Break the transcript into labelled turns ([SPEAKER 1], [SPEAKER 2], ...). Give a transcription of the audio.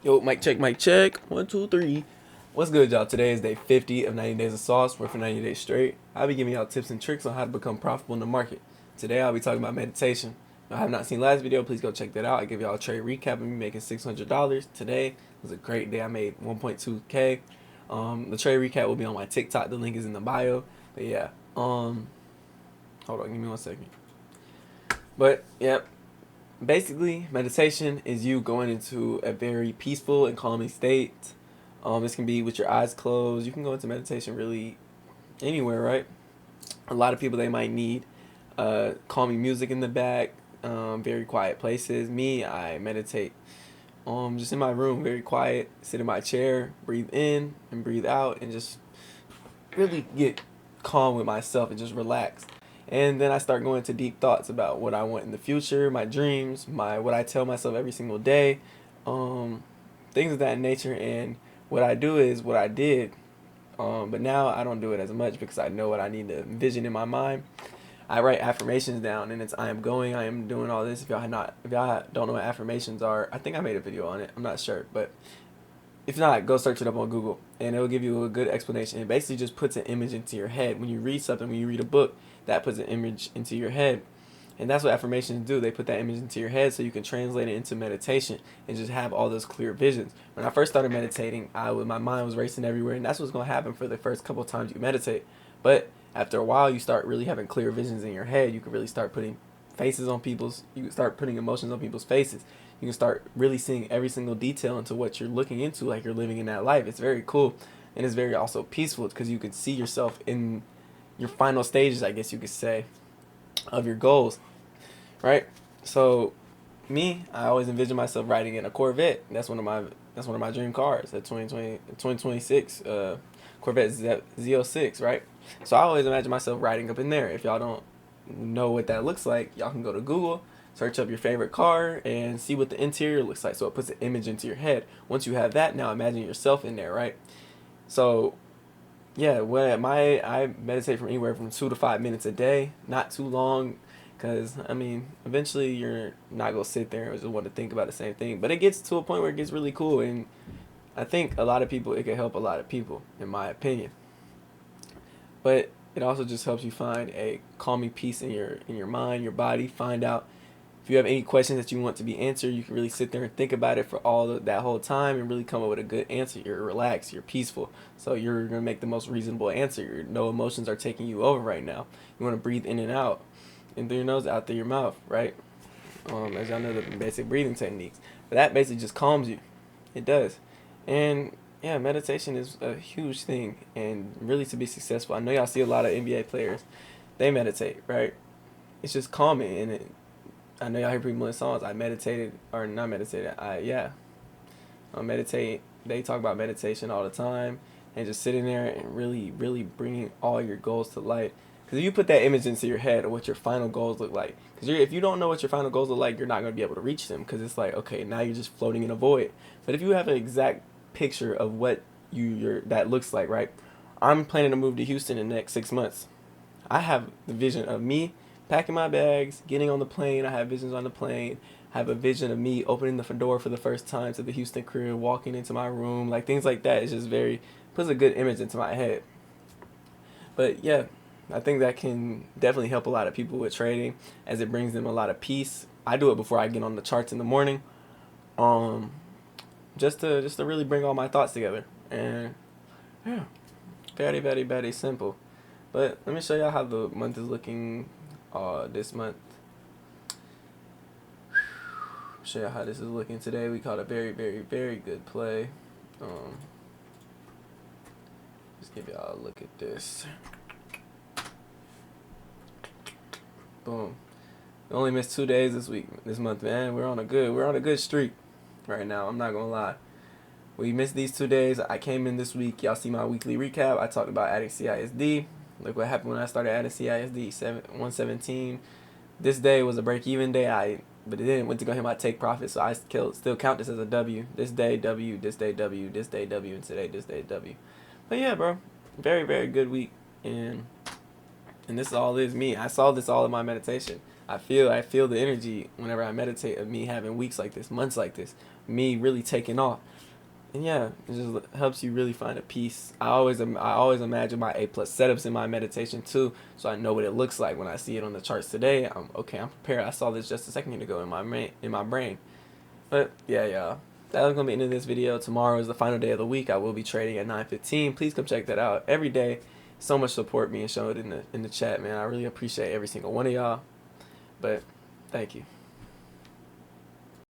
[SPEAKER 1] Yo, mic check, mic check. 1, 2, 3. What's good, y'all? Today is day 50 of 90 Days of Sauce. We're for 90 days straight. I'll be giving y'all tips and tricks on how to become profitable in the market. Today, I'll be talking about meditation. If I have not seen last video, please go check that out. I give y'all a trade recap of me making $600. Today was a great day. I made 1.2K. The trade recap will be on my TikTok. The link is in the bio. But yeah, hold on, give me 1 second. But yeah, basically, meditation is you going into a very peaceful and calming state. This can be with your eyes closed. You can go into meditation really anywhere, right? A lot of people, they might need calming music in the back, very quiet places. Me, I meditate just in my room, very quiet, sit in my chair, breathe in and breathe out, and just really get calm with myself and just relax. And then I start going into deep thoughts about what I want in the future, my dreams, my what I tell myself every single day, um, things of that nature. And what I do is what I did, but now I don't do it as much because I know what I need to envision in my mind. I write affirmations down, and it's I am going, I am doing all this. If y'all don't know what affirmations are, I think I made a video on it. I'm not sure, but if not, go search it up on Google, and it'll give you a good explanation. It basically just puts an image into your head. When you read something, when you read a book, that puts an image into your head. And that's what affirmations do. They put that image into your head so you can translate it into meditation and just have all those clear visions. When I first started meditating, my mind was racing everywhere, and that's what's going to happen for the first couple of times you meditate. But after a while, you start really having clear visions in your head. You can really start putting you can start putting emotions on people's faces. You can start really seeing every single detail into what you're looking into, like you're living in that life. It's very cool, and it's very also peaceful because you can see yourself in your final stages, I guess you could say, of your goals, right? So me, I always envision myself riding in a Corvette. That's one of my dream cars. A 2026 Corvette Z06, right? So I always imagine myself riding up in there. If y'all don't know what that looks like, y'all can go to Google, search up your favorite car, and see what the interior looks like. So it puts an image into your head. Once you have that, now imagine yourself in there, right? So yeah, I meditate from anywhere from 2 to 5 minutes a day, not too long, because I mean, eventually you're not gonna sit there and just want to think about the same thing. But it gets to a point where it gets really cool, and I think a lot of people, it can help a lot of people, in my opinion. But it also just helps you find a calming peace in your mind, your body. Find out if you have any questions that you want to be answered. You can really sit there and think about it for that whole time and really come up with a good answer. You're relaxed, you're peaceful, so you're gonna make the most reasonable answer. No emotions are taking you over right now. You want to breathe in and out, in through your nose, out through your mouth, right? As y'all know, the basic breathing techniques. But that basically just calms you. It does. And yeah, meditation is a huge thing. And really, to be successful, I know y'all see a lot of NBA players. They meditate, right? It's just calming, and I know y'all hear people in songs. I meditated, or not meditated. I meditate. They talk about meditation all the time, and just sitting there and really, really bringing all your goals to light. Because if you put that image into your head of what your final goals look like, because if you don't know what your final goals look like, you're not going to be able to reach them. Because it's like, okay, now you're just floating in a void. But if you have an exact picture of what that looks like, right? I'm planning to move to Houston in the next 6 months. I have the vision of me packing my bags, getting on the plane. I have visions on the plane. I have a vision of me opening the door for the first time to the Houston crib, walking into my room, like things like that. It's just very puts a good image into my head. But yeah, I think that can definitely help a lot of people with trading as it brings them a lot of peace. I do it before I get on the charts in the morning, um, just to really bring all my thoughts together. And yeah, very very very simple. But let me show y'all how the month is looking. This month, show you how this is looking today. We caught a very very very good play. Um, just give y'all a look at this. Boom. We only missed 2 days this month, man. We're on a good streak right now. I'm not gonna lie. We missed these 2 days. I came in this week. Y'all see my weekly recap. I talked about adding CISD. Look what happened when I started adding CISD. 117. This day was a break even day. But it didn't went to go hit my take profit, so I still count this as a W. This day W, this day W, this day W, and today this day W. But yeah, bro, very very good week, and this all is me. I saw this all in my meditation. I feel the energy whenever I meditate of me having weeks like this, months like this, me really taking off. And yeah, it just helps you really find a peace. I always imagine my A+ setups in my meditation too, so I know what it looks like when I see it on the charts today. I'm okay. I'm prepared. I saw this just a second ago in my brain. But yeah, y'all. That's gonna be the end of this video. Tomorrow is the final day of the week. I will be trading at 9:15. Please come check that out every day. So much support being shown in the chat, man. I really appreciate every single one of y'all. But thank you.